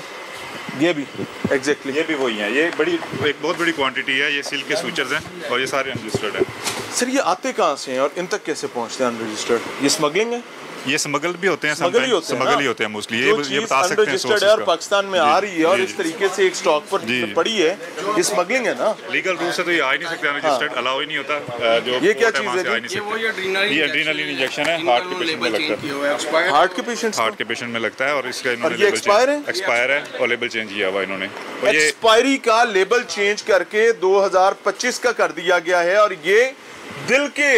ये भी एग्जैक्टली ये भी वही है। ये एक बहुत बड़ी क्वांटिटी है। ये सिल्क के सूचर्स हैं और ये सारे अनरजिस्टर्ड हैं। सर ये आते कहाँ से हैं और इन तक कैसे पहुँचते हैं अनरजिस्टर्ड? ये स्मगलिंग है? ये स्मगल भी होते हैं, स्मगल ही होते हैं मोस्टली। ये बता सकते हैं सोर्सेस का। और पाकिस्तान में आ रही है और इस तरीके से एक स्टॉक पर पड़ी है, ये स्मगलिंग है ना? लीगल रूल से तो ये आ ही नहीं सकते, अनरजिस्टर्ड अलाउ ही नहीं होता। जो ये क्या चीज़ है? ये एड्रीनलिन इंजेक्शन है, हार्ट के पेशेंट में लगता है। हार्ट के पेशेंट में लगता है और इसका एक्सपायर है और लेबल चेंज किया हुआ इन्होंने। एक्सपायरी का लेबल चेंज करके 2025 का कर दिया गया है और ये दिल के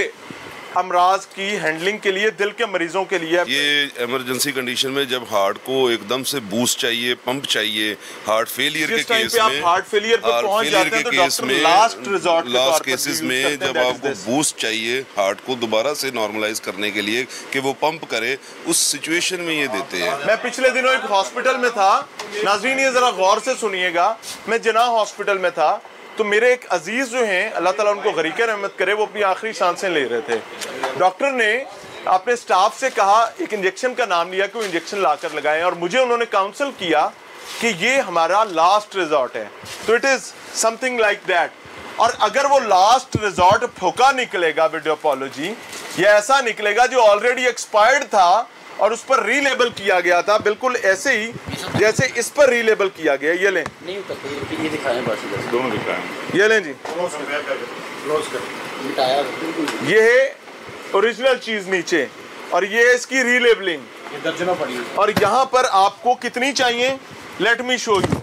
अमराज की हैंडलिंग के लिए, दिल के मरीजों के लिए। ये इमरजेंसी कंडीशन में जब हार्ट को एकदम से बूस्ट चाहिए, पंप चाहिए, हार्ट फेलियर के केस में, हार्ट फेलियर पे पहुंच जाते हैं तो डॉक्टर लास्ट केसेस में जब आपको बूस्ट चाहिए हार्ट को दोबारा से नॉर्मलाइज करने के लिए कि वो पंप करे, उस सिचुएशन में ये देते हैं। मैं पिछले दिनों एक हॉस्पिटल में था, नाज़रीन ये जरा गौर से सुनिएगा, मैं जिन्ना हॉस्पिटल में था तो मेरे एक अजीज जो हैं, अल्लाह ताला उनको गरीक़ रहमत करे, वो अपनी आखिरी सांसें ले रहे थे। डॉक्टर ने अपने स्टाफ से कहा, एक इंजेक्शन का नाम लिया कि वो इंजेक्शन लाकर लगाएं और मुझे उन्होंने काउंसल किया कि ये हमारा लास्ट रिजॉर्ट है। तो it is something like that. और अगर वो लास्ट रिजॉर्ट फोका निकलेगा वीडियोपॉलोजी, या ऐसा निकलेगा जो ऑलरेडी एक्सपायर्ड था और उस पर रीलेबल किया गया था, बिल्कुल ऐसे ही जैसे इस पर रीलेबल किया गया। ये लें, ये दिखाएं, बस दोनों दिखाएं। ये लें जी, ये है ओरिजिनल चीज नीचे और ये इसकी रीलेबलिंग दर्जनों पड़ी है। और यहाँ पर आपको कितनी चाहिए, लेट मी शो यू,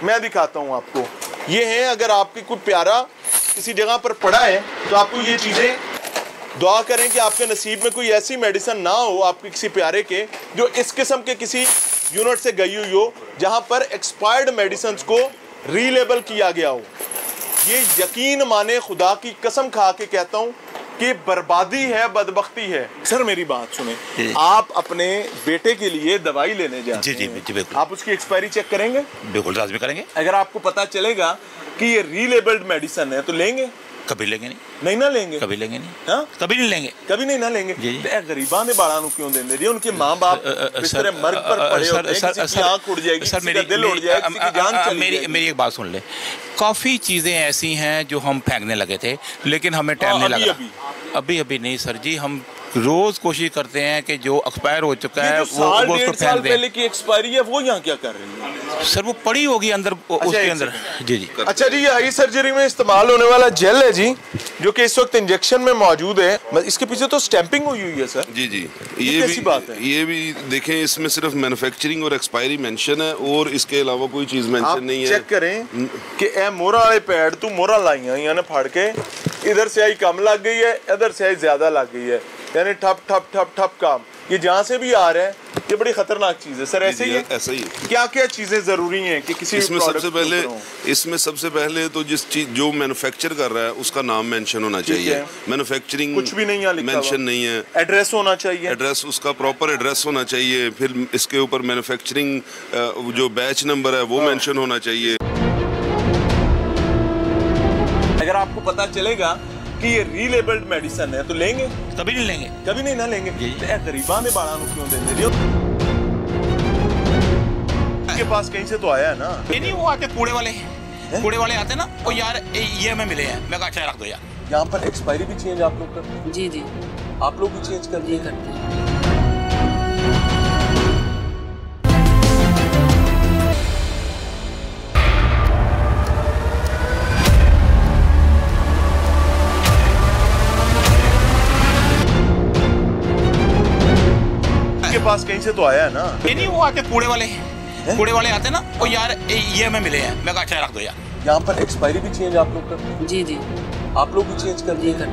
मैं दिखाता हूँ आपको। ये है, अगर आपकी कोई प्यारा किसी जगह पर पड़ा है तो आपको ये चीजें, दुआ करें कि आपके नसीब में कोई ऐसी मेडिसिन ना हो आपके किसी प्यारे के जो इस किस्म के किसी यूनिट से गई हुई हो जहां पर एक्सपायर्ड मेडिसिन को रीलेबल किया गया हो। ये यकीन माने, खुदा की कसम खा के कहता हूं कि बर्बादी है, बदबख्ती है। सर मेरी बात सुने, आप अपने बेटे के लिए दवाई लेने जाते हैं, आप उसकी एक्सपायरी चेक करेंगे? बिल्कुल लाज़मी करेंगे। अगर आपको पता चलेगा कि ये रीलेबल्ड मेडिसिन है तो लेंगे? कभी लेंगे नहीं ना लेंगे, कभी लेंगे नहीं। हाँ? कभी नहीं लेंगे, कभी नहीं ना लेंगे। गरीबां दे बाड़ा क्यों देंगे जी? उनके माँ बाप बिस्तरे मर्ग पर पड़े होते हैं, किसी की आंख उड़ जाएगी, किसी का दिल उड़ जाएगा, किसी की जान चली जाएगी। मेरी एक बात सुन ले, काफ़ी चीज़ें ऐसी हैं जो हम फेंकने लगे थे लेकिन हमें टाइम नहीं लगा। अभी नहीं सर जी, हम रोज कोशिश करते हैं कि जो एक्सपायर हो चुका है वो उसको फेंक दें। पहले की एक्सपायरी है वो यहाँ क्या कर रही है? सर वो पड़ी होगी अंदर, उसके अंदर। जी जी। अच्छा जी, ये आई सर्जरी में इस्तेमाल होने वाला जेल है जी, जो कि इस वक्त इंजेक्शन में मौजूद है। इसके पीछे तो स्टैंपिंग हुई है सर। जी जी, ये भी बात है। ये भी देखें, इसमें सिर्फ मैन्युफैक्चरिंग और एक्सपायरी मेंशन है और इसके अलावा कोई चीज मेंशन नहीं है। चेक करें कि ए मोरा वाले पैड तू मोरा लाइया यानी फाड़ के, इधर से आई कम लग गई है, इधर से आई ज्यादा लग गई है, यानी ठप ठप ठप ठप काम। ये जहाँ से भी आ रहा है ये बड़ी खतरनाक चीज है सर। ऐसे ही है, ऐसा ही है। क्या क्या चीजें जरूरी हैं कि किसी इसमें सबसे पहले तो जिस चीज जो मैन्युफैक्चर कर रहा है उसका नाम मेंशन होना चाहिए। मैन्युफैक्चरिंग कुछ भी नहीं मेंशन नहीं है। एड्रेस होना चाहिए, एड्रेस उसका प्रॉपर एड्रेस होना चाहिए। फिर इसके ऊपर मैन्युफैक्चरिंग जो बैच नंबर है वो मेंशन होना चाहिए। अगर आपको पता चलेगा कि ये रीलेबल्ड मेडिसिन है तो लेंगे? कभी नहीं लेंगे, कभी नहीं ना लेंगे। गरीबां दे बाड़ा क्यों देंगे? के पास कहीं से तो आया है ना। नहीं, वो आते कूड़े वाले आते ना, वो यार ये हमें मिले हैं, मैं कहा अच्छा रख दो यार। यहाँ पर एक्सपायरी भी चेंज आप लोग करते हैं? जी जी, आप लोग भी चेंज करते हैं? के पास कहीं से तो आया है ना। नहीं, वो आते कूड़े वाले आते ना, वो यार ये हमें मिले हैं, मैं कहा अच्छा रख दो यार। यहाँ पर एक्सपायरी भी चेंज आप लोग करते हैं? जी जी, आप लोग भी चेंज करते हैं?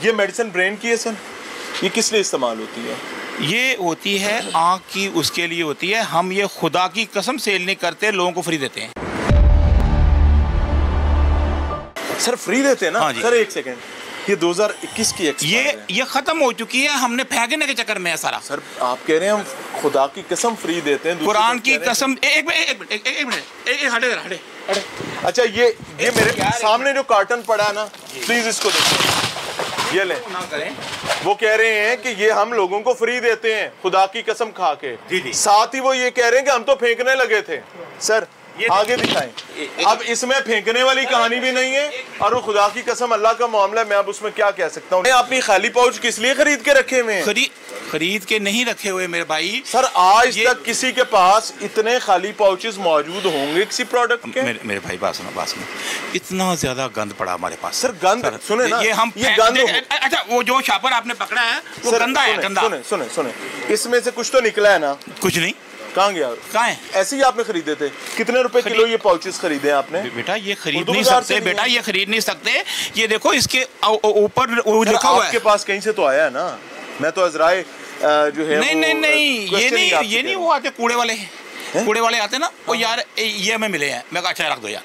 ये मेडिसिन ब्रेन की है सर, ये किस लिए इस्तेमाल होती है? ये होती है आँख की, उसके लिए होती है। हम ये खुदा की कसम सेल नहीं करते, लोगों को फ्री देते हैं। सर फ्री देते हैं ना? हाँ जी। सर एक सेकंड, ये 2021 की ये खत्म हो चुकी है, हमने फेंकने के चक्कर में है सारा। सर आप कह रहे हैं हम खुदा की कसम फ्री देते हैं, कुरान की कसम। एक मिनट हटे। अच्छा ये मेरे सामने जो कार्टन पड़ा है ना, प्लीज इसको देखो, ये ले। वो कह रहे हैं कि ये हम लोगों को फ्री देते हैं खुदा की कसम खा के। जी। साथ ही वो ये कह रहे हैं कि हम तो फेंकने लगे थे। सर आगे दिखाएं। अब इसमें फेंकने वाली कहानी भी नहीं है और वो खुदा की कसम अल्लाह का मामला है, मैं अब उसमें क्या कह सकता हूँ। आपने खाली पाउच किस लिए खरीद के रखे हुए हैं? खरीद के नहीं रखे हुए मेरे भाई। सर आज तक किसी के पास इतने खाली पाउचेस मौजूद होंगे किसी प्रोडक्ट के? मेरे भाई बात सुनो, इतना ज्यादा गंद पड़ा हमारे पास। सर गंद सुने ना, ये गंद। अच्छा वो जो शापर आपने पकड़ा है वो गंदा है, गंदा। सुने इसमें से कुछ तो निकला है ना? कुछ नहीं। कहाँ गया? कहाँ है? ऐसे ही आपने खरीदे थे? कितने रुपए किलो ये पाउचेस खरीदे आपने? बेटा ये खरीद नहीं सकते, बेटा ये खरीद नहीं सकते। ये देखो इसके ऊपर लिखा हुआ है। आपके पास कहीं से तो आया है ना? मैं तो अजराए जो है नहीं ये नहीं वो आते कूड़े वाले आते ना, वो यार ये हमें मिले हैं। मैं कहा अच्छा रख दो यार,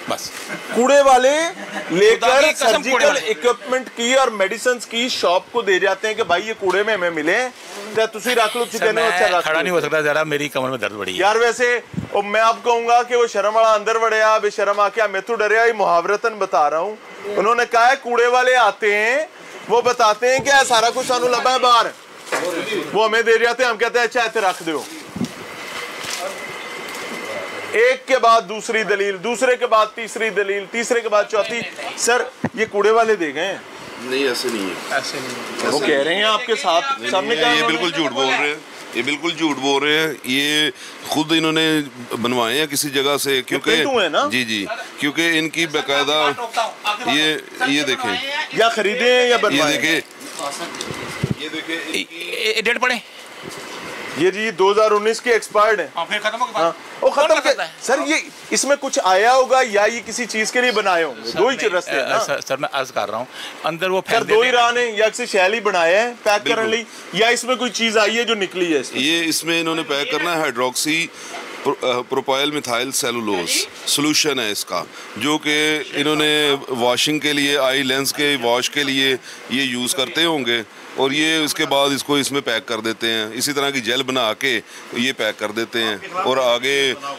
बस। कूड़े वाले लेकर सर्जिकल इक्विपमेंट की और मेडिसिन की शॉप को दे जाते हैं कि भाई ये कूड़े में हमें मिले, तो तुसी रख लो। खड़ा नहीं हो सकता, जरा मेरी कमर में दर्द बढ़ी यार। वैसे मैं आप कहूंगा कि वो शर्म वाला अंदर बढ़िया बेशर्म आके मैं तो डरिया, ये मुहावरतन बता रहा हूँ। उन्होंने कहा है कूड़े वाले आते हैं, वो बताते हैं कि सारा कुछ सानू लबा है बाहर, वो हमें दे जाते हैं, हम कहते हैं अच्छा इतने रख दो। एक के बाद दूसरी दलील, दूसरे के बाद तीसरी दलील, तीसरे के बाद चौथी। सर ये कूड़े वाले दे गए? नहीं ऐसे नहीं है, ऐसे नहीं। वो कह रहे हैं आपके साथ सामने का। ये बिल्कुल झूठ बोल रहे हैं, ये बिल्कुल झूठ बोल रहे हैं। ये खुद इन्होंने बनवाए हैं किसी जगह से, क्योंकि जी क्योंकि इनकी बाकायदा ये देखें, या खरीदे हैं या बनवाए। ये देखें डेट पड़े। ये जी 2019 की एक्सपायर्ड है। फिर खत्म हो गया। वो खत्म कर सर। ये इसमें कुछ आया होगा या ये किसी चीज के लिए बनाए होंगे? दो ही रास्ते हैं ना सर, मैं अर्ज कर रहा हूँ अंदर वो सर दो ही राह ने, या किसी शैली बनाया है पैक करने लिए, या इसमें कोई चीज आई है जो निकली है? ये इसमें इन्होंने पैक करना है hydroxy propyl methyl cellulose solution है इसका, जो कि इन्होंने वॉशिंग के लिए, आई लेंस के वॉश के लिए ये यूज़ करते होंगे, और ये उसके बाद इसको इसमें पैक कर देते हैं। इसी तरह की जेल बना के ये पैक कर देते हैं और आगे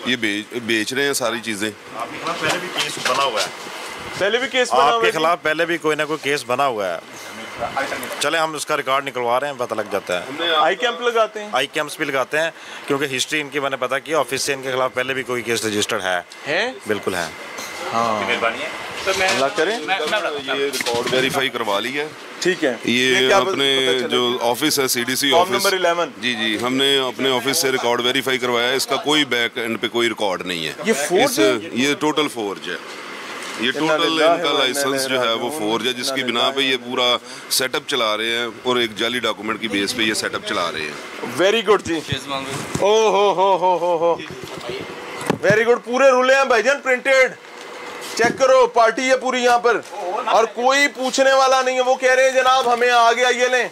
ये बेच रहे हैं सारी चीज़ें। पहले भी केस बना हुआ है, पहले भी केस बना आपके खिलाफ पहले भी कोई ना कोई केस बना हुआ है। चले हम उसका रिकॉर्ड निकलवा रहे हैं, पता लग जाता है। आई कैंप लगाते हैं, आई कैंप्स भी लगाते हैं, क्योंकि हिस्ट्री इनकी मैंने पता किया, ऑफिस से इनके खिलाफ पहले भी कोई केस रजिस्टर्ड है। बिल्कुल है। अल्लाह करे ये रिकॉर्ड वेरीफाई करवा लिया। ठीक है। ये अपने जो ऑफिस है CDC ऑफिस नंबर 11 जी हमने अपने ऑफिस से रिकॉर्ड वेरीफाई करवाया। इसका कोई बैक एंड पे कोई रिकॉर्ड नहीं है। ये टोटल फोर्ज है। ये टोटल इनका लाइसेंस जो है वो फोर्ज है, जिसकी बिना पे ये पूरा सेटअप चला रहे हैं और एक जाली डॉक्यूमेंट की बेस पे ये सेटअप चला रहे हैं। वेरी गुड जी। ओ हो वेरी गुड। पूरे रुले हैं भाईजान, प्रिंटेड। चेक करो, पार्टी है पूरी यहाँ पर, और कोई पूछने वाला नहीं है। वो कह रहे हैं जनाब हमें आ गया, ये लें,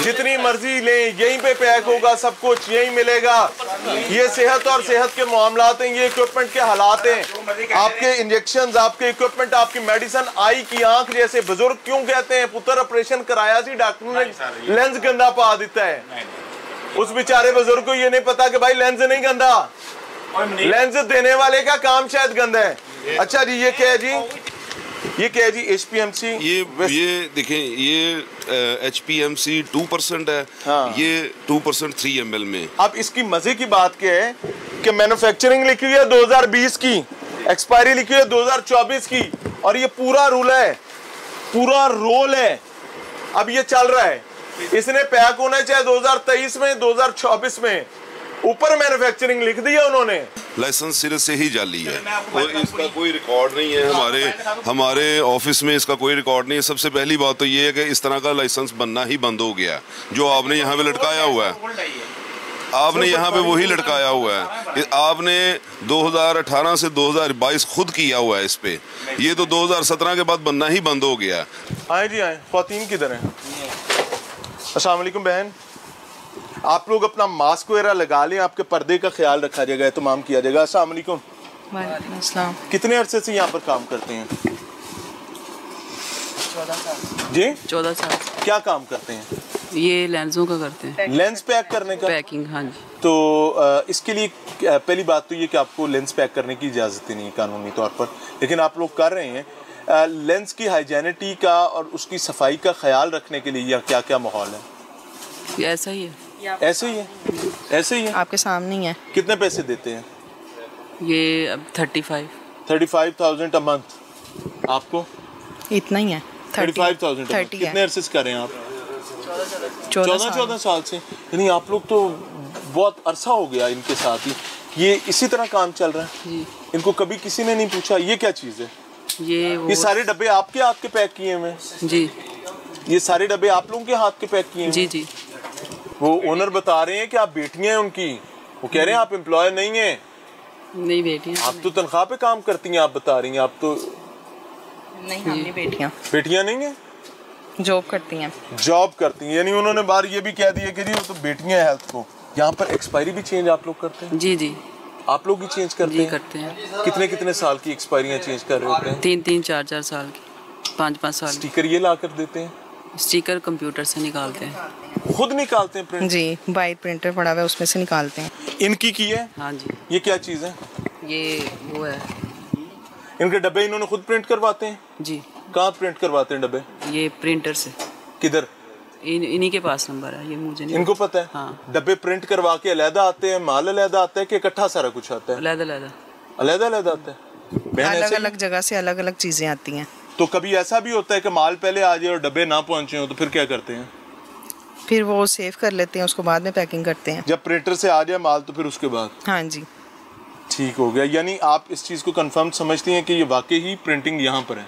जितनी मर्जी लें, यहीं पे पैक होगा, सब कुछ यहीं मिलेगा। ये सेहत और सेहत के मामलात हैं, ये इक्विपमेंट के हालात हैं। आपके इंजेक्शंस, आपके इक्विपमेंट, आपकी मेडिसिन, आई की आंख जैसे बुजुर्ग क्यों कहते हैं पुत्र ऑपरेशन कराया सी, डॉक्टर ने लेंस गंदा पा देता है। उस बेचारे बुजुर्ग को ये नहीं पता कि भाई लेंस नहीं गंदा, लेंस देने वाले का काम शायद गंदा है। अच्छा जी, ये क्या है जी? ये क्या है जी? HPMC ये देखें, ये HPMC 2% है। हाँ। ये 2% 3 ml में। अब इसकी मजे की बात क्या है कि मैन्युफैक्चरिंग लिखी हुई है 2020 की, एक्सपायरी लिखी हुई है 2024 की, और ये पूरा रूल है, पूरा रोल है। अब ये चल रहा है, इसने पैक होना है चाहे 2023 में, 2024 में, ऊपर मैन्युफैक्चरिंग लिख दिया उन्होंने। लाइसेंस सिरे से ही जाली है और इसका कोई रिकॉर्ड नहीं है। हमारे ऑफिस में इसका कोई रिकॉर्ड नहीं है। सबसे पहली बात तो ये है कि इस तरह का लाइसेंस बनना ही बंद हो गया। जो आपने यहाँ पे लटकाया हुआ है, आपने यहाँ पे वही लटकाया हुआ है। आपने 2018 से 2022 खुद किया हुआ है इस पे। ये तो 2017 के बाद बनना ही बंद हो गया। आए जी आए। ख्वातीन किधर है? अस्सलाम वालेकुम बहन, आप लोग अपना मास्क वगैरह लगा लें, आपके पर्दे का ख्याल रखा जाएगा, एहतमाम किया जाएगा। अस्सलाम वालेकुम। वालेकुम अस्सलाम। कितने अरसे से यहाँ पर काम करते हैं? 14 साल। जी 14 साल। क्या काम करते हैं? ये लेंसों का करते हैं, लेंस पैक करने का। पैकिंग। हाँ जी। तो इसके लिए पहली बात तो ये कि आपको लेंस पैक करने की इजाज़त ही नहीं है कानूनी तौर पर, लेकिन आप लोग कर रहे हैं। लेंस की हाइजीनिटी का और उसकी सफाई का ख्याल रखने के लिए या क्या क्या माहौल है? ये ऐसा ही है। ऐसे ही है, ऐसे ही है। आपके सामने ही है। कितने पैसे देते हैं? ये अब 35,000 अ मंथ। आपको इतना ही है। 35,000 कितने अरसे से कर रहे हैं आप? 14 साल से। यानी आप लोग तो बहुत अरसा हो गया इनके साथ ही, ये इसी तरह काम चल रहा है जी। इनको कभी किसी ने नहीं पूछा ये क्या चीज़ है? ये सारे डब्बे आपके हाथ के पैक किए हुए हैं? जी। ये सारे डब्बे आप लोगों के हाथ के पैक किए हैं? जी जी। वो ओनर बता रहे हैं कि आप बेटियां हैं उनकी, वो कह रहे हैं आप एम्प्लॉय नहीं हैं। नहीं बेटियां, आप तो तनख्वाह पे काम करती हैं, आप बता रही हैं। आप तो नहीं, हमने बेटियां नहीं हैं, जॉब करती हैं। जॉब करती हैं। यानी उन्होंने बार ये भी कह दिया कि जी वो तो बेटियां हैं हेल्थ को। यहाँ पर एक्सपायरी भी चेंज आप लोग करते हैं? जी जी। आप लोग ही चेंज करते हैं? करते हैं। कितने कितने साल की एक्सपायरियाँ चेंज कर रहे होते हैं? 3-3, 4-4 साल की, 5-5 साल की। स्टिकर ये ला कर देते हैं? स्टिकर कंप्यूटर से निकालते हैं। खुद निकालते हैं प्रिंट? जी, वाइट प्रिंटर पड़ा हुआ है, उसमें से निकालते हैं। इनकी की है? हाँ जी। ये क्या चीज़ है? ये वो है, इनके डब्बे इन्होंने खुद प्रिंट करवाते हैं? जी। कहाँ प्रिंट करवाते हैं डब्बे? ये प्रिंटर से। किधर? इन्हीं के पास नंबर है, ये मुझे नहीं। इनको पता है? हाँ। डब्बे प्रिंट करवा के अलग आते हैं, माल अलग आता है कि इकट्ठा सारा कुछ आता है? अलग अलग आता है। अलग अलग जगह से अलग अलग चीजें आती हैं। तो कभी ऐसा भी होता है कि माल पहले आ जाए और डब्बे ना पहुंचे हो, तो फिर क्या करते हैं? फिर वो सेव कर लेते हैं, उसको बाद में पैकिंग करते हैं। जब प्रिंटर से आ जाए माल तो फिर उसके बाद? हाँ जी। ठीक हो गया। यानी आप इस चीज़ को कंफर्म समझती हैं कि ये वाकई ही प्रिंटिंग यहाँ पर है?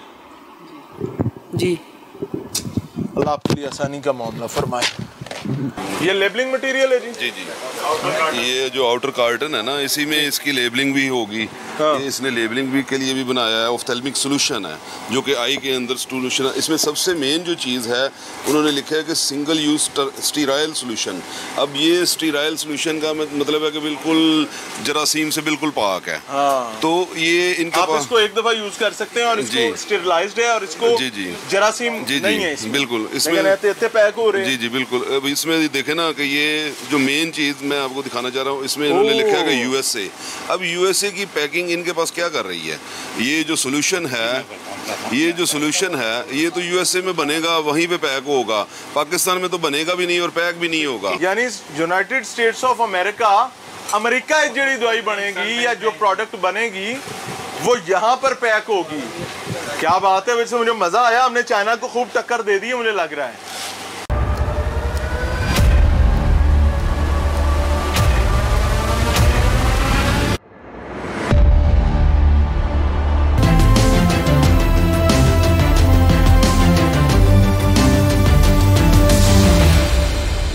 जी। अल्लाह आपके लिए आसानी का मामला फरमाए। ये लेबलिंग मटेरियल है जी? जी जी। ये जो आउटर कार्टन है ना, इसी में इसकी लेबलिंग भी होगी। हाँ। ये इसने लेबलिंग भी के लिए भी बनाया है। ऑफ्थेल्मिक सोल्यूशन है जो कि आई के अंदर सोल्यूशन है। इसमें सबसे मेन जो चीज़ है उन्होंने लिखा है कि सिंगल यूज स्टीराइल सोल्यूशन। अब ये स्टीराइल सोल्यूशन का मतलब है कि बिल्कुल जरासीम से बिल्कुल पाक है। हाँ। तो ये इनके आप इसको एक दफ़ा यूज़ कर सकते हैं और इसको स्टेरिलाइज्ड है और इसको जी जी जरासीम जी नहीं है इसमें। बिल्कुल इसमें पैक हो रहे हैं। जी जी बिल्कुल। अब इसमें देखे ना कि ये जो मेन चीज़ मैं आपको दिखाना चाह रहा हूँ, इसमें इन्होंने लिखा है कि यूएसए। अब यूएसए की पैकिंग इनके पास क्या कर रही है? ये जो सोल्यूशन है, ये तो यूएसए में बनेगा, वहीं पे पैक होगा। पाकिस्तान में तो बनेगा भी नहीं और पैक भी नहीं होगा। यानी यूनाइटेड स्टेट्स ऑफ अमेरिका जी दवाई बनेगी या जो प्रोडक्ट बनेगी वो यहाँ पर पैक होगी। क्या बात है। वैसे मुझे मजा आया, हमने चाइना को खूब टक्कर दे दी है मुझे लग रहा है।